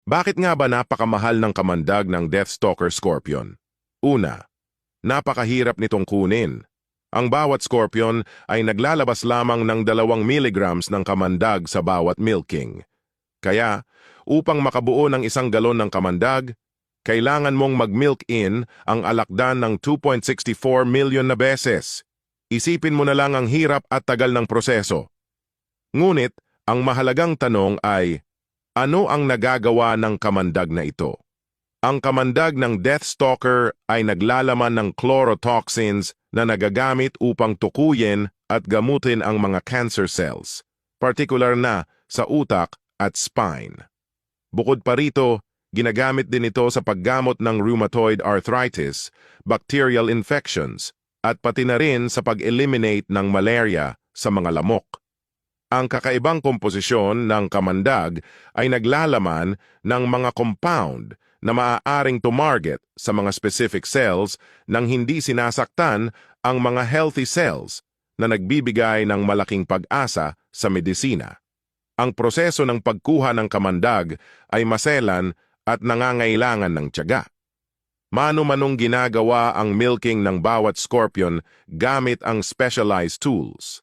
Bakit nga ba napakamahal ng kamandag ng Deathstalker Scorpion? Una, napakahirap nitong kunin. Ang bawat scorpion ay naglalabas lamang ng 2 milligrams ng kamandag sa bawat milking. Kaya, upang makabuo ng 1 galon ng kamandag, kailangan mong mag-milk in ang alakdan ng 2.64 million na beses. Isipin mo na lang ang hirap at tagal ng proseso. Ngunit, ang mahalagang tanong ay, ano ang nagagawa ng kamandag na ito? Ang kamandag ng Deathstalker ay naglalaman ng chlorotoxins na nagagamit upang tukuyin at gamutin ang mga cancer cells, partikular na sa utak at spine. Bukod pa rito, ginagamit din ito sa paggamot ng rheumatoid arthritis, bacterial infections, at pati na rin sa pag-eliminate ng malaria sa mga lamok. Ang kakaibang komposisyon ng kamandag ay naglalaman ng mga compound na maaaring tumarget sa mga specific cells nang hindi sinasaktan ang mga healthy cells na nagbibigay ng malaking pag-asa sa medisina. Ang proseso ng pagkuha ng kamandag ay maselan at nangangailangan ng tiyaga. Mano-manong ginagawa ang milking ng bawat scorpion gamit ang specialized tools.